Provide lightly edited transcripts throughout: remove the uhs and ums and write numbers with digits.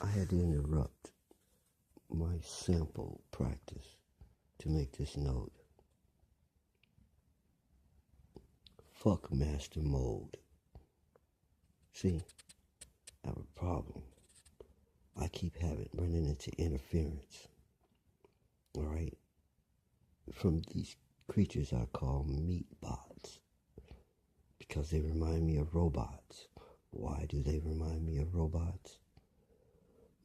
I had to interrupt my sample practice to make this note. Fuck master mode. See, I have a problem. I keep running into interference. Alright? From these creatures I call meat bots. Because they remind me of robots. Why do they remind me of robots?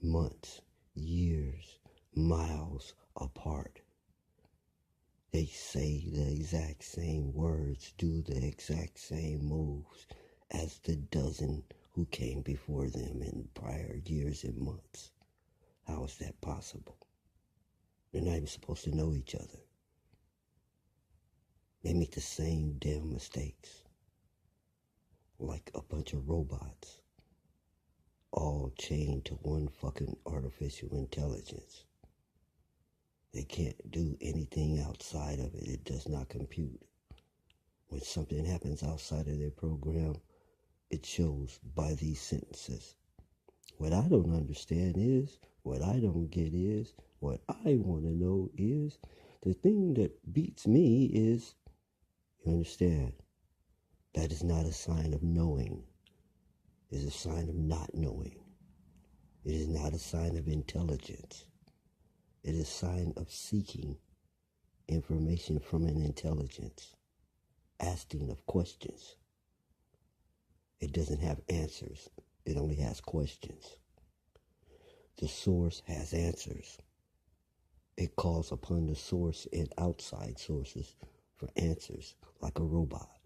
Months, years, miles apart. They say the exact same words, do the exact same moves as the dozen who came before them in prior years and months. How is that possible? They're not even supposed to know each other. They make the same damn mistakes. Like a bunch of robots. All chained to one fucking artificial intelligence. They can't do anything outside of it. It does not compute. When something happens outside of their program, it shows by these sentences. What I don't understand is, what I don't get is, what I want to know is, the thing that beats me is, you understand, that is not a sign of knowing. It is a sign of not knowing. It is not a sign of intelligence. It is a sign of seeking information from an intelligence, asking of questions. It doesn't have answers. It only has questions. The source has answers. It calls upon the source and outside sources for answers, like a robot.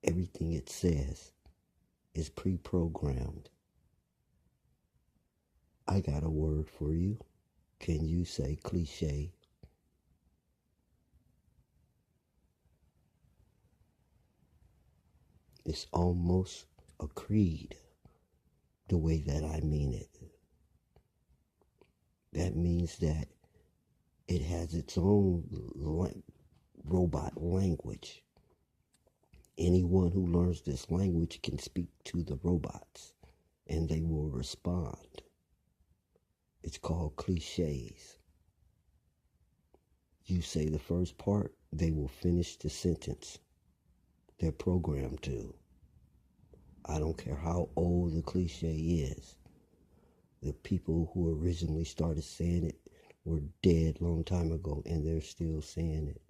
Everything it says is pre-programmed. I got a word for you. Can you say cliche? It's almost a creed, the way that I mean it. That means that it has its own robot language. Anyone who learns this language can speak to the robots, and they will respond. It's called cliches. You say the first part, they will finish the sentence. They're programmed to. I don't care how old the cliche is. The people who originally started saying it were dead long time ago, and they're still saying it.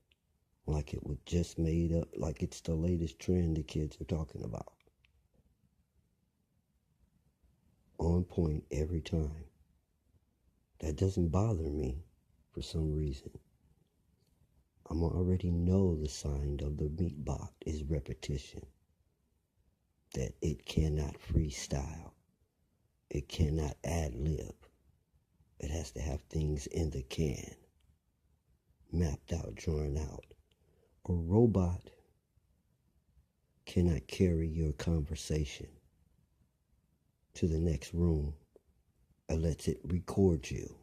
Like it was just made up, like it's the latest trend the kids are talking about. On point every time. That doesn't bother me for some reason. I already know the sign of the meat bot is repetition. That it cannot freestyle. It cannot ad-lib. It has to have things in the can. Mapped out, drawn out. A robot cannot carry your conversation to the next room unless it records you.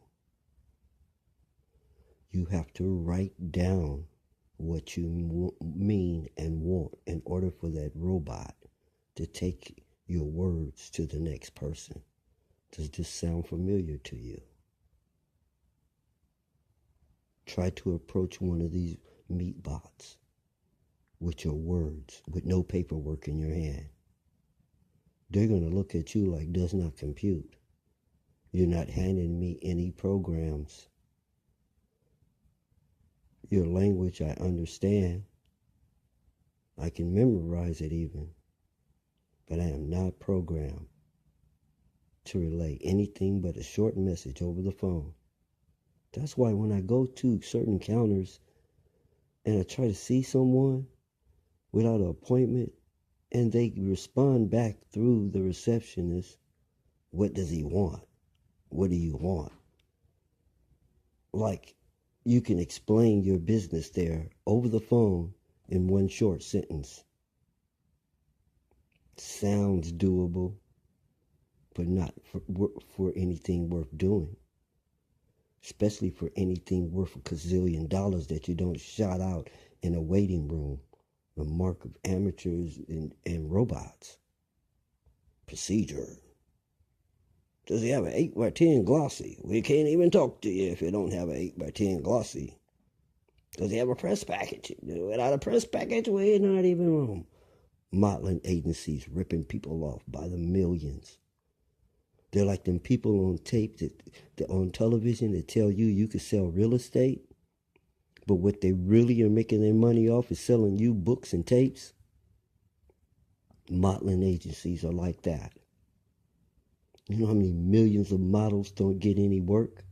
You have to write down what you mean and want in order for that robot to take your words to the next person. Does this sound familiar to you? Try to approach one of these meat bots with your words, with no paperwork in your hand. They're going to look at you like does not compute. You're not handing me any programs. Your language I understand. I can memorize it even. But I am not programmed to relay anything but a short message over the phone. That's why when I go to certain counters and I try to see someone without an appointment and they respond back through the receptionist, what does he want? What do you want? Like you can explain your business there over the phone in one short sentence. Sounds doable, but not for anything worth doing. Especially for anything worth $1 gazillion that you don't shout out in a waiting room. The mark of amateurs and robots. Procedure. Does he have an 8 by 10 glossy? We can't even talk to you if you don't have an 8 by 10 glossy. Does he have a press package? Without a press package, we're not even home. Modeling agencies ripping people off by the millions. They're like them people on tape that on television that tell you could sell real estate, but what they really are making their money off is selling you books and tapes. Modeling agencies are like that. You know how many millions of models don't get any work?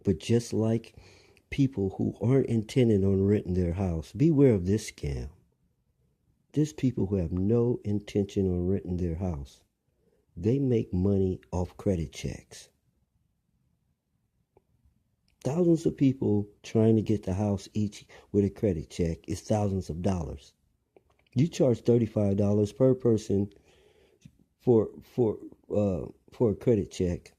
But just like people who aren't intending on renting their house, beware of this scam. There's people who have no intention on renting their house. They make money off credit checks. Thousands of people trying to get the house each with a credit check is thousands of dollars. You charge $35 per person for a credit check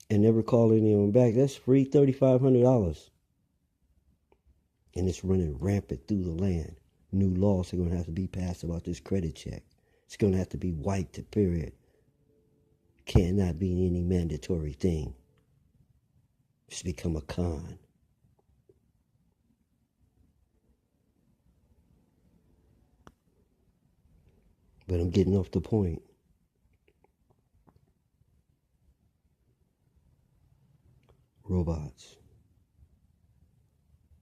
and never call anyone back. That's free $3,500. And it's running rampant through the land. New laws are going to have to be passed about this credit check. It's going to have to be wiped, period. Cannot be any mandatory thing. It's become a con. But I'm getting off the point. Robots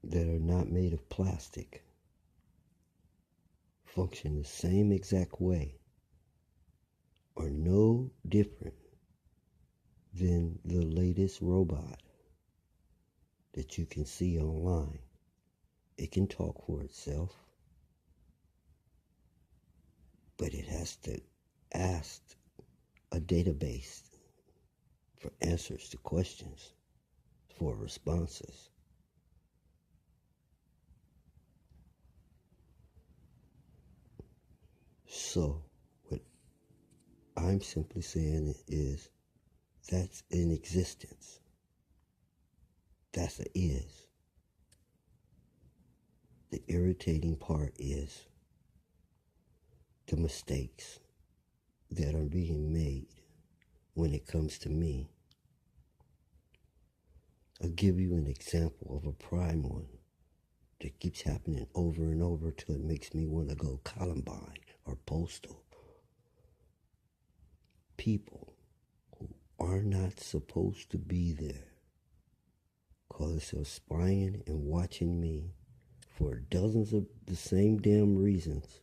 that are not made of plastic function the same exact way, are no different than the latest robot that you can see online. It can talk for itself, but it has to ask a database for answers to questions, for responses. So, what I'm simply saying is that's in existence. That's a is. The irritating part is the mistakes that are being made when it comes to me. I'll give you an example of a prime one that keeps happening over and over till it makes me want to go Columbine or Postal. People who are not supposed to be there call themselves spying and watching me for dozens of the same damn reasons.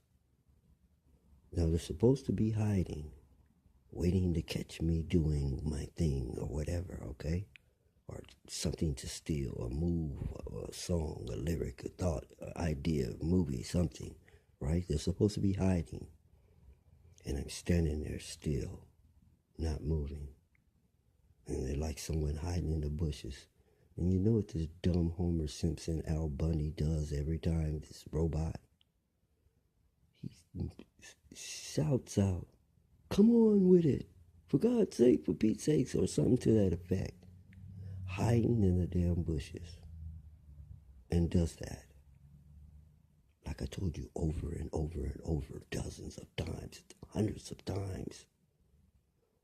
Now they're supposed to be hiding, waiting to catch me doing my thing or whatever, okay? Or something to steal, a move, a song, a lyric, a thought, an idea, a movie, something, right? They're supposed to be hiding. And I'm standing there still, not moving. And they're like someone hiding in the bushes. And you know what this dumb Homer Simpson Al Bundy does every time, this robot? He shouts out, "Come on with it, for God's sake, for Pete's sakes," or something to that effect. Hiding in the damn bushes. And does that. Like I told you, over and over and over, dozens of times, hundreds of times.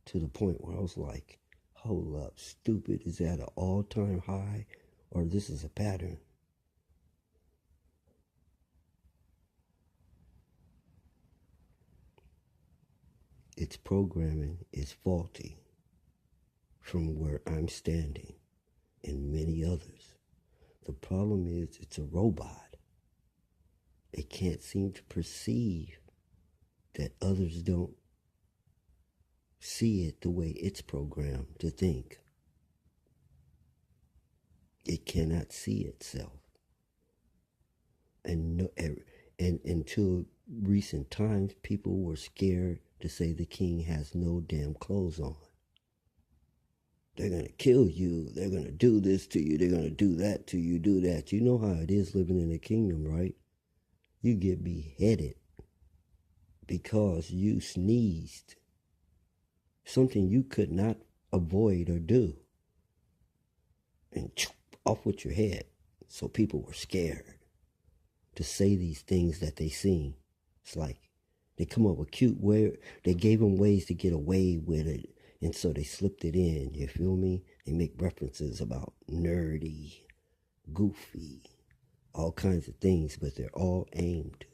To the point where I was like, hold up, stupid, is that an all-time high? Or this is a pattern? Its programming is faulty from where I'm standing and many others. The problem is it's a robot. It can't seem to perceive that others don't see it the way it's programmed to think. It cannot see itself. And until recent times, people were scared to say the king has no damn clothes on. They're going to kill you. They're going to do this to you. They're going to do that to you, do that. You know how it is living in a kingdom, right? You get beheaded because you sneezed. Something you could not avoid or do. And off with your head. So people were scared to say these things that they seen. It's like they come up with cute way. They gave them ways to get away with it. And so they slipped it in, you feel me? They make references about nerdy, goofy, all kinds of things, but they're all aimed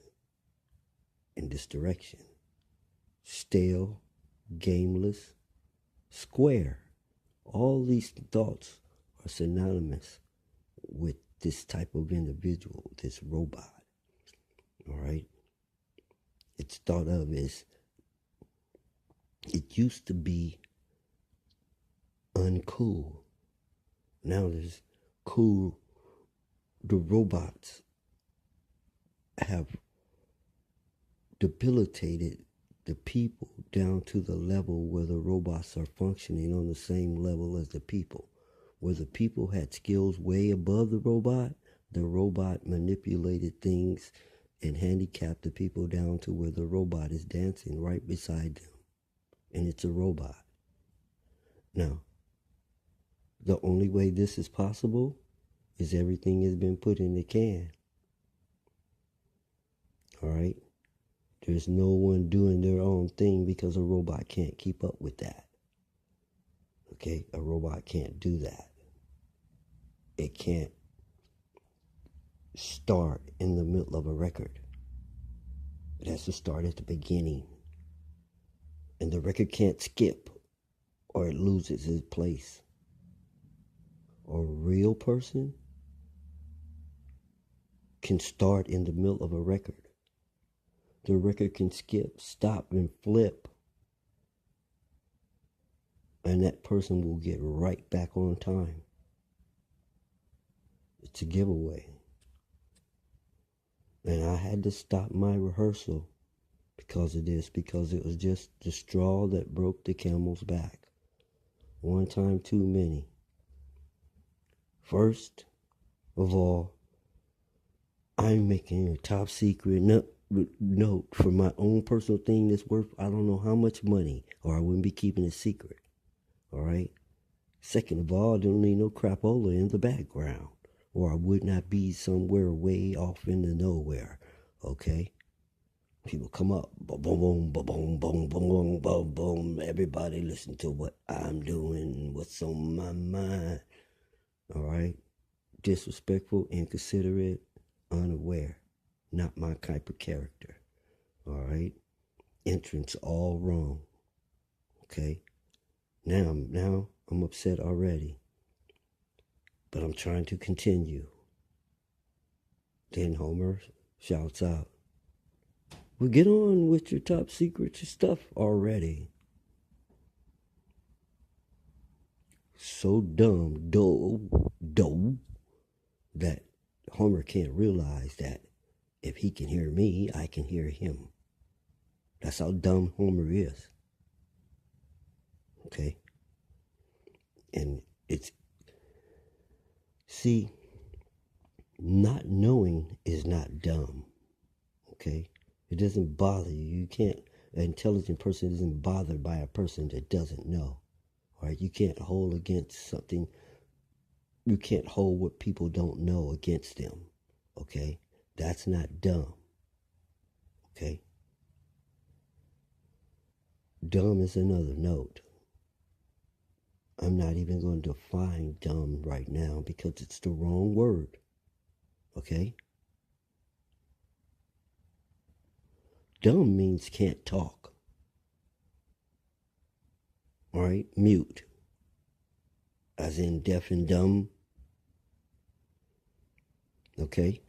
in this direction. Stale, gameless, square. All these thoughts are synonymous with this type of individual, this robot. All right? It's thought of as, it used to be uncool. Now there's cool. The robots have debilitated the people down to the level where the robots are functioning on the same level as the people. Where the people had skills way above the robot manipulated things and handicapped the people down to where the robot is dancing right beside them. And it's a robot. Now, the only way this is possible is everything has been put in the can. All right? There's no one doing their own thing because a robot can't keep up with that. Okay? A robot can't do that. It can't start in the middle of a record. It has to start at the beginning. And the record can't skip or it loses its place. A real person can start in the middle of a record. The record can skip, stop, and flip. And that person will get right back on time. It's a giveaway. And I had to stop my rehearsal because of this, because it was just the straw that broke the camel's back. One time too many. First of all, I'm making a top secret note for my own personal thing that's worth I don't know how much money, or I wouldn't be keeping it secret. All right? Second of all, I don't need no crapola in the background, or I would not be somewhere way off into nowhere. Okay? People come up, boom, boom, boom, boom, boom, boom, boom, boom. Everybody listen to what I'm doing, what's on my mind. All right? Disrespectful, inconsiderate, unaware. Not my type of character. All right? Entrance all wrong. Okay? Now I'm upset already. But I'm trying to continue. Then Homer shouts out, well, get on with your top secret stuff already. So dumb, that Homer can't realize that if he can hear me, I can hear him. That's how dumb Homer is. Okay? And see, not knowing is not dumb. Okay? It doesn't bother you. An intelligent person isn't bothered by a person that doesn't know. All right? You can't hold against something. You can't hold what people don't know against them. Okay? That's not dumb. Okay? Dumb is another note. I'm not even going to define dumb right now because it's the wrong word. Okay? Dumb means can't talk. All right? Mute. As in deaf and dumb. Okay?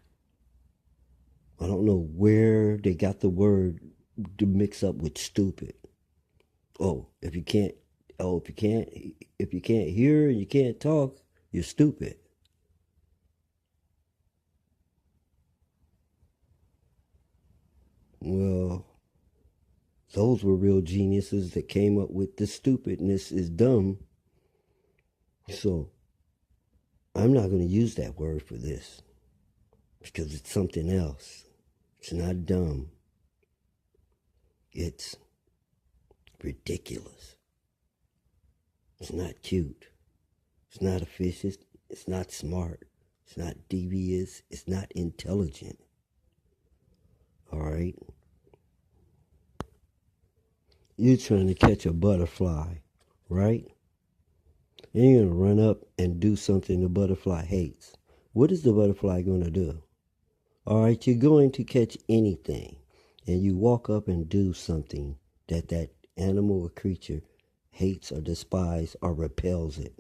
I don't know where they got the word to mix up with stupid. If you can't hear and you can't talk, you're stupid. Well, those were real geniuses that came up with the stupidness is dumb. So, I'm not going to use that word for this because it's something else. It's not dumb. It's ridiculous. It's not cute. It's not efficient. It's not smart. It's not devious. It's not intelligent. All right? You're trying to catch a butterfly right? And you're going to run up and do something the butterfly hates. What is the butterfly going to do? All right, you're going to catch anything, and you walk up and do something that animal or creature hates or despises or repels it.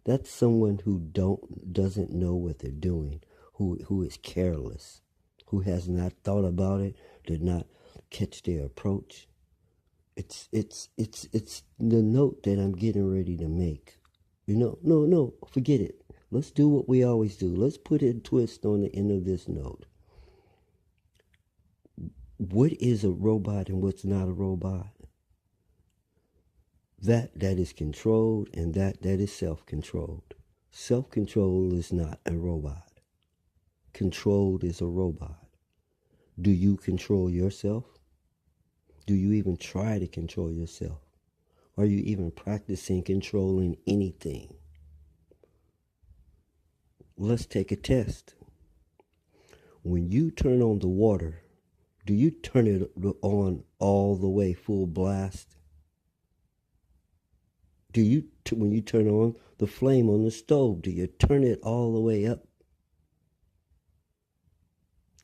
That's someone who doesn't know what they're doing, who is careless, who has not thought about it, did not catch their approach. It's the note that I'm getting ready to make. No, forget it. Let's do what we always do. Let's put a twist on the end of this note. What is a robot and what's not a robot? That is controlled, and that is self-controlled. Self-control is not a robot. Controlled is a robot. Do you control yourself? Do you even try to control yourself? Are you even practicing controlling anything? Let's take a test. When you turn on the water, do you turn it on all the way full blast? Do you, when you turn on the flame on the stove, do you turn it all the way up?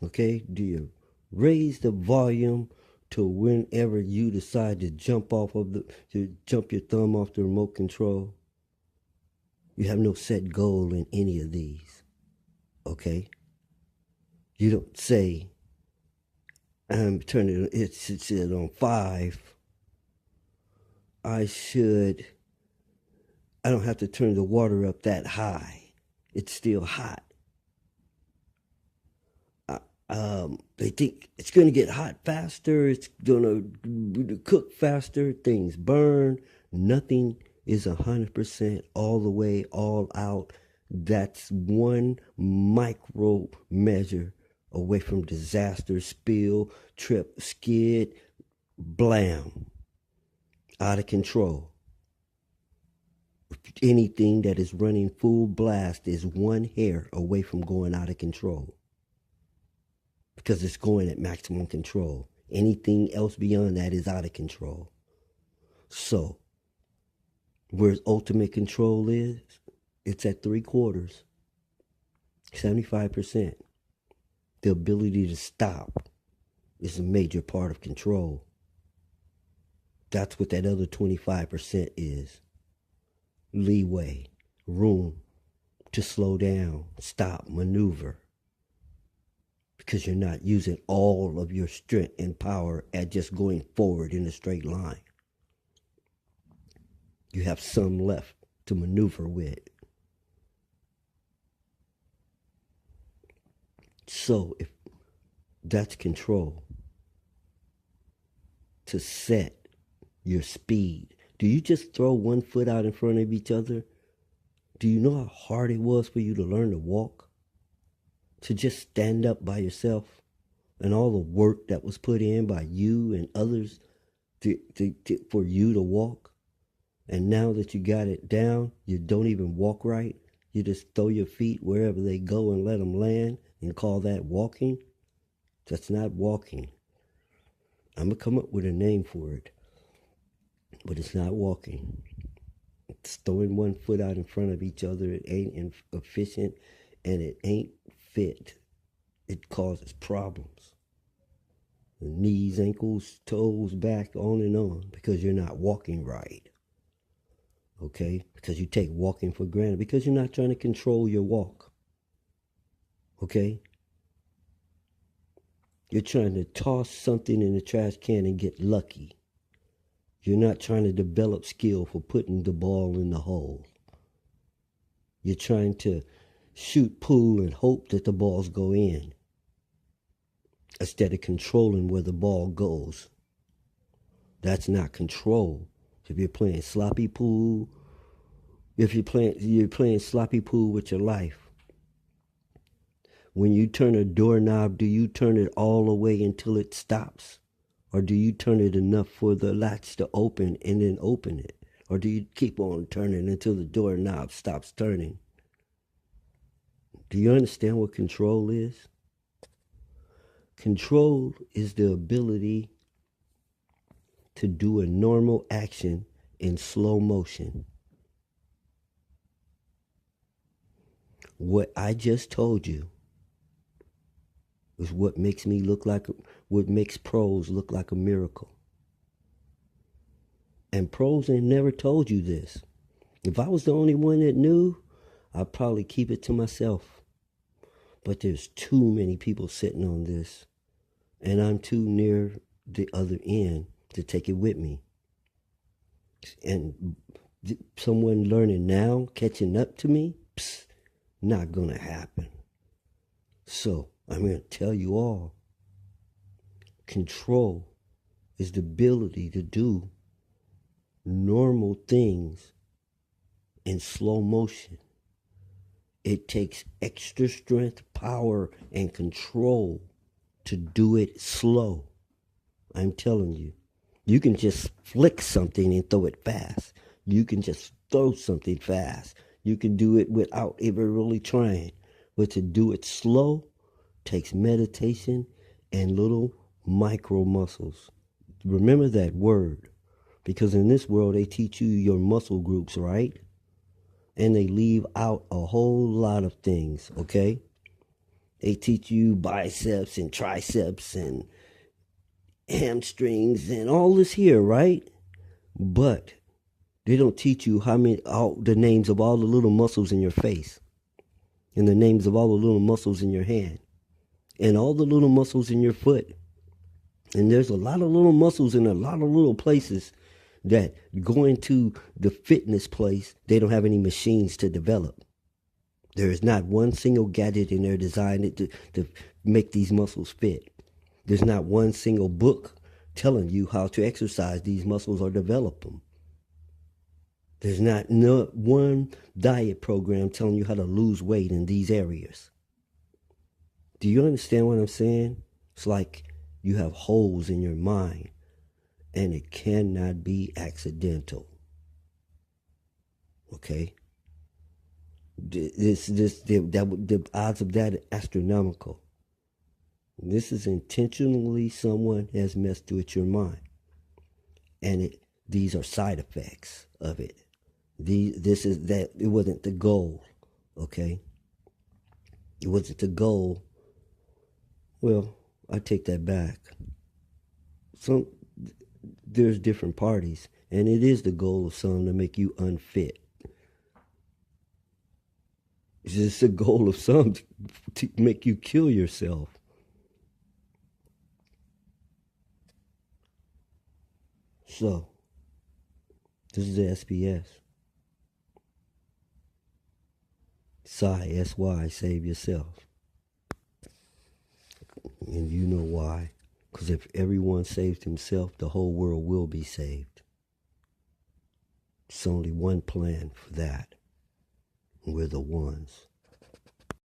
Okay, do you raise the volume to whenever you decide to jump your thumb off the remote control? You have no set goal in any of these, okay? You don't say, I'm turning it on 5. I don't have to turn the water up that high. It's still hot. They think it's going to get hot faster. It's going to cook faster. Things burn. Nothing is 100% all the way, all out. That's one micro measure away from disaster, spill, trip, skid, blam, out of control. Anything that is running full blast is one hair away from going out of control, because it's going at maximum control. Anything else beyond that is out of control. So, where ultimate control is, it's at 3/4, 75%. The ability to stop is a major part of control. That's what that other 25% is. Leeway, room to slow down, stop, maneuver. Because you're not using all of your strength and power at just going forward in a straight line. You have some left to maneuver with. So if that's control, to set your speed, do you just throw one foot out in front of each other? Do you know how hard it was for you to learn to walk? To just stand up by yourself, and all the work that was put in by you and others for you to walk? And now that you got it down, you don't even walk right. You just throw your feet wherever they go and let them land and call that walking? That's not walking. I'm going to come up with a name for it, but it's not walking. It's throwing one foot out in front of each other. It ain't efficient, and it ain't fit. It causes problems. The knees, ankles, toes, back, on and on, because you're not walking right. Okay? Because you take walking for granted, because you're not trying to control your walk. Okay? You're trying to toss something in the trash can and get lucky. You're not trying to develop skill for putting the ball in the hole. You're trying to shoot pool and hope that the balls go in, instead of controlling where the ball goes. That's not control. If you're playing sloppy pool, you're playing sloppy pool with your life. When you turn a doorknob, do you turn it all the way until it stops? Or do you turn it enough for the latch to open and then open it? Or do you keep on turning until the doorknob stops turning? Do you understand what control is? Control is the ability to do a normal action in slow motion. What I just told you is what makes prose look like a miracle. And prose ain't never told you this. If I was the only one that knew, I'd probably keep it to myself. But there's too many people sitting on this, and I'm too near the other end to take it with me. And someone learning now, catching up to me, not gonna happen. So I'm gonna tell you all, control is the ability to do normal things in slow motion. It takes extra strength, power, and control to do it slow. I'm telling you. You can just flick something and throw it fast. You can just throw something fast. You can do it without ever really trying. But to do it slow takes meditation and little micro muscles. Remember that word. Because in this world, they teach you your muscle groups, right? And they leave out a whole lot of things, okay? They teach you biceps and triceps and hamstrings and all this here, right? But they don't teach you all the names of all the little muscles in your face, and the names of all the little muscles in your hand, and all the little muscles in your foot. And there's a lot of little muscles in a lot of little places that going to the fitness place, they don't have any machines to develop. There is not one single gadget in there designed to make these muscles fit. There's not one single book telling you how to exercise these muscles or develop them. There's not one diet program telling you how to lose weight in these areas. Do you understand what I'm saying? It's like you have holes in your mind, and it cannot be accidental. Okay? The odds of that are astronomical. This is intentionally someone has messed with your mind. And these are side effects of it. It wasn't the goal, okay? It wasn't the goal. Well, I take that back. There's different parties, and it is the goal of some to make you unfit. It's just the goal of some to make you kill yourself. So, this is the SPS. S-Y, save yourself. And you know why. Because if everyone saved himself, the whole world will be saved. It's only one plan for that. We're the ones.